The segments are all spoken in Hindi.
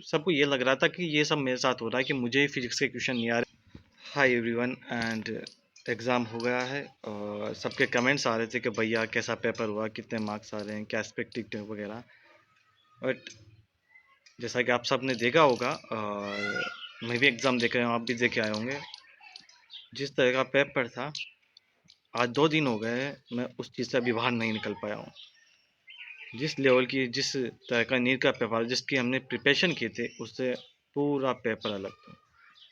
सबको ये लग रहा था कि ये सब मेरे साथ हो रहा है कि मुझे ही फिजिक्स के क्वेश्चन नहीं आ रहे। हाय एवरीवन एंड एग्ज़ाम हो गया है और सबके कमेंट्स आ रहे थे कि भैया कैसा पेपर हुआ, कितने मार्क्स आ रहे हैं, क्या एक्सपेक्टेड वगैरह। बट जैसा कि आप सब ने देखा होगा और मैं भी एग्ज़ाम देख रहा हूँ, आप भी देख के आए होंगे। जिस तरह का पेपर था, आज 2 दिन हो गए हैं मैं उस चीज़ से अभी बाहर नहीं निकल पाया हूँ। जिस लेवल की, जिस तरह का नीट का पेपर जिसकी हमने प्रिपरेशन की थी, उससे पूरा पेपर अलग था।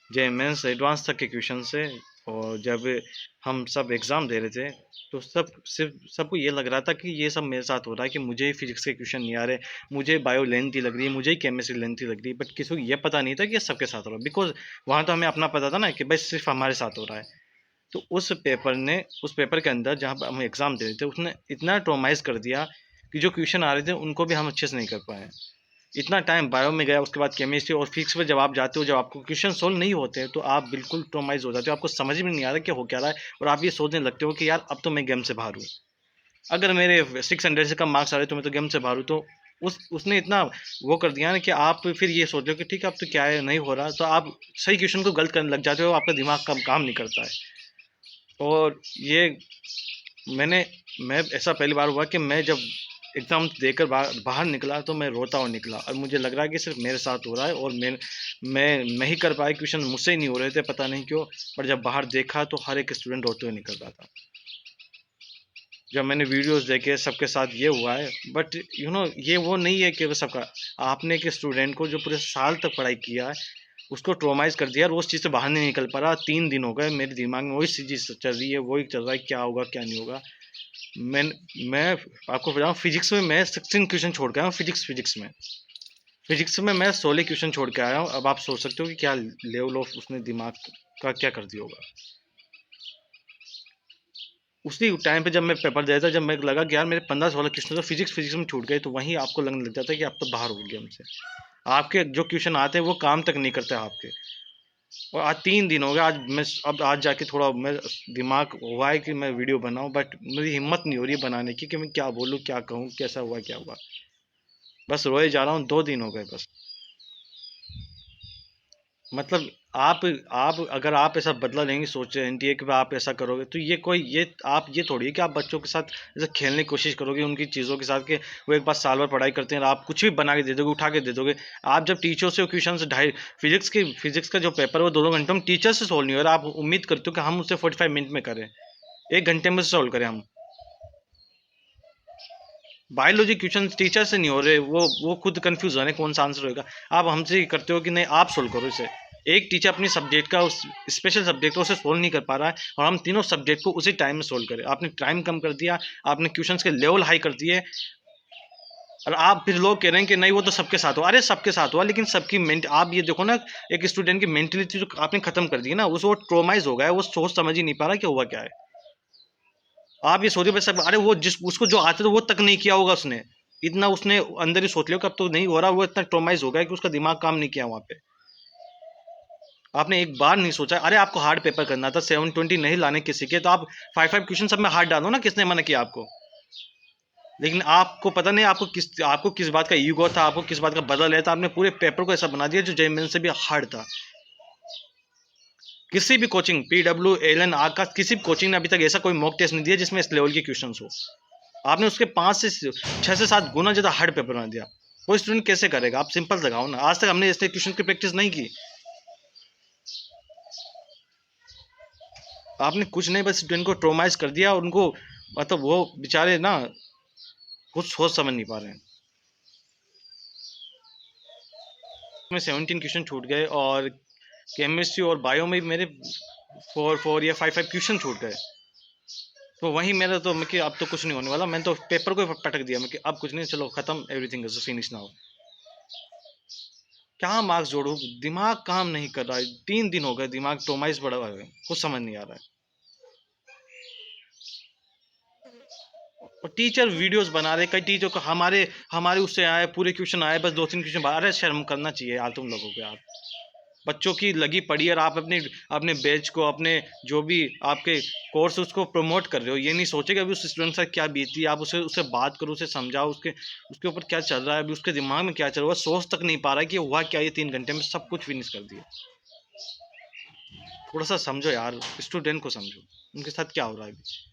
जो मेंस एडवांस तक के क्वेश्चन से। और जब हम सब एग्ज़ाम दे रहे थे तो सबको ये लग रहा था कि ये सब मेरे साथ हो रहा है कि मुझे ही फिजिक्स के क्वेश्चन नहीं आ रहे, मुझे बायो लेंथी लग रही है, मुझे ही केमिस्ट्री लेंथी लग रही है। बट किसी को ये पता नहीं था कि ये सबके साथ हो रहा है, बिकॉज वहाँ तो हमें अपना पता था ना कि भाई सिर्फ हमारे साथ हो रहा है। तो उस पेपर के अंदर जहाँ पर हम एग्ज़ाम दे रहे थे, उसने इतना ट्रोमाइज़ कर दिया कि जो क्वेश्चन आ रहे थे उनको भी हम अच्छे से नहीं कर पाए। इतना टाइम बायो में गया, उसके बाद केमिस्ट्री और फिजिक्स में जब आप जाते हो, जब आपको क्वेश्चन सोल्व नहीं होते हैं तो आप बिल्कुल ट्रोमाइज हो जाते हो, आपको समझ में नहीं आ रहा कि हो क्या रहा है। और आप ये सोचने लगते हो कि यार अब तो मैं गेम से बाहर हूँ, अगर मेरे 600 से कम मार्क्स आ रहे तो मैं तो गेम से बाहर हूँ। तो उसने इतना वो कर दिया ना कि आप फिर ये सोच रहे हो कि ठीक है अब तो क्या है, नहीं हो रहा, तो आप सही क्वेश्चन को गलत करने लग जाते हो, आपका दिमाग कम काम नहीं करता है। और ये मैं ऐसा पहली बार हुआ कि मैं जब एग्ज़ाम देकर बाहर निकला तो मैं रोता हुआ निकला और मुझे लग रहा है कि सिर्फ मेरे साथ हो रहा है और मैं ही कर पाया, क्वेश्चन मुझसे ही नहीं हो रहे थे, पता नहीं क्यों। पर जब बाहर देखा तो हर एक स्टूडेंट रोते हुए निकल रहा था। जब मैंने वीडियोस देखे सबके साथ ये हुआ है। बट ये वो नहीं है कि वो सबका। आपने एक स्टूडेंट को जो पूरे साल तक पढ़ाई किया है उसको ट्रोमाइज कर दिया और वो उस चीज़ से बाहर नहीं निकल पा रहा। 3 दिन हो गए मेरे दिमाग में वही चीज़ चल रही है, वही चल रहा है, क्या होगा क्या नहीं होगा। मैं मैं आपको बताऊँ, फिजिक्स में मैं 16 क्वेश्चन छोड़ के आया हूँ। फिजिक्स में मैं 16 क्वेश्चन छोड़ के आया हूँ। अब आप सोच सकते हो कि क्या लेवल ऑफ उसने दिमाग का क्या कर दिया होगा। उसी टाइम पे जब मैं पेपर दिया था, जब मेरे को लगा कि यार मेरे 15-16 क्वेश्चन तो फिजिक्स में छूट गए, तो वहीं आपको लगने लग जाता है कि आप तो बाहर हो गए हमसे। आपके जो क्वेश्चन आते हैं वो काम तक नहीं करते आपके। और आज 3 दिन हो गए, आज जाके थोड़ा मैं दिमाग हुआ है कि मैं वीडियो बनाऊं, बट मेरी हिम्मत नहीं हो रही है बनाने की कि मैं क्या बोलूं, क्या कहूं, कैसा हुआ क्या हुआ। बस रोए जा रहा हूँ, 2 दिन हो गए बस। मतलब आप अगर आप ऐसा बदला लेंगे, सोच रहे हैं कि आप ऐसा करोगे, तो ये आप ये थोड़ी है कि आप बच्चों के साथ ऐसे खेलने की कोशिश करोगे उनकी चीज़ों के साथ कि वो एक बार साल भर पढ़ाई करते हैं और आप कुछ भी बना के दे दोगे, उठा के दे दोगे। आप जब टीचर से क्वेश्चन से ढाई फिजिक्स का जो पेपर है वो 2-2 घंटे में टीचर से सोल्व नहीं हो रहा, आप उम्मीद करते हो कि हम उससे 45 मिनट में करें, 1 घंटे में सोल्व करें हम। बायोलॉजी क्वेश्चन टीचर से नहीं हो रहे, वो खुद कंफ्यूज हो रहे हैं कौन सा आंसर होगा। आप हमसे ही करते हो कि नहीं आप सोल्व करो इसे। एक टीचर अपनी सब्जेक्ट का, उस स्पेशल सब्जेक्ट को उसे सोल्व नहीं कर पा रहा है और हम तीनों सब्जेक्ट को उसी टाइम में सोल्व करें। आपने टाइम कम कर दिया, आपने क्वेश्चंस के लेवल हाई कर दिए। और आप फिर लोग कह रहे हैं कि नहीं वो तो सबके साथ हुआ। अरे सबके साथ हुआ, लेकिन सबकी आप ये देखो ना, एक स्टूडेंट की मेंटलिटी जो आपने खत्म कर दी है ना, वो ट्रोमाइज हो गया है, वो सोच समझ ही नहीं पा रहा कि हुआ क्या है। आप ये सोचिए भाई, सब अरे वो जिस उसको जो आता था वो तक नहीं किया होगा उसने। इतना उसने अंदर ही सोच लिया कि अब तो नहीं हो रहा, वो इतना ट्रोमाइज हो गया कि उसका दिमाग काम नहीं किया वहां पे। आपने एक बार नहीं सोचा, अरे आपको हार्ड पेपर करना था, 720 नहीं लाने किसी के, तो आप 5 क्वेश्चन सब में हार्ड डालो ना, किसने मना किया आपको। लेकिन आपको पता नहीं आपको किस बात का ईगो था, आपको किस बात का बदला लेता, आपने पूरे पेपर को ऐसा बना दिया जो जेईई से भी हार्ड था। किसी भी कोचिंग, पीडब्ल्यू, एलन, आकाश, किसी भी कोचिंग ने अभी तक ऐसा कोई मॉक टेस्ट नहीं दिया जिसमें इस लेवल के क्वेश्चन हो। आपने उसके 5 से 6 से 7 गुना ज्यादा हार्ड पेपर बना दिया। कोई स्टूडेंट कैसे करेगा? आप सिंपल लगाओ ना। आज तक हमने ऐसे क्वेश्चन की प्रैक्टिस नहीं की। आपने कुछ नहीं, बस स्टूडेंट को ट्रोमाइज कर दिया, उनको मतलब वो बेचारे ना कुछ सोच समझ नहीं पा रहे हैं। में 17 क्वेश्चन छूट गए और केमिस्ट्री और बायो में भी मेरे 4 या 5 क्वेश्चन छूट गए। तो वहीं मेरा तो मैं कि अब तो कुछ नहीं होने वाला, मैंने तो पेपर को पटक दिया मैं कि अब कुछ नहीं, चलो खत्म, एवरीथिंग इज फिनिश नाउ। क्या मार्क्स जोड़ू, दिमाग काम नहीं कर रहा है। 3 दिन हो गए, दिमाग ट्रोमाइज पड़ा हुआ है, कुछ समझ नहीं आ रहा है। और टीचर वीडियोस बना रहे, कई टीचर को हमारे उससे आए पूरे क्वेश्चन आए, बस 2-3 क्वेश्चन। अरे शर्म करना चाहिए यार तुम लोगों को यार। बच्चों की लगी पड़ी है और आप अपने अपने बैच को, अपने जो भी आपके कोर्स उसको प्रमोट कर रहे हो। ये नहीं सोचे कि अभी उस स्टूडेंट से क्या बीती है, आप उसे उससे बात करो, उसे समझाओ, उसके ऊपर क्या चल रहा है, अभी उसके दिमाग में क्या चल रहा है, सोच तक नहीं पा रहा है कि हुआ क्या, ये 3 घंटे में सब कुछ फिनिश कर दिया। थोड़ा सा समझो यार, स्टूडेंट को समझो, उनके साथ क्या हो रहा है अभी।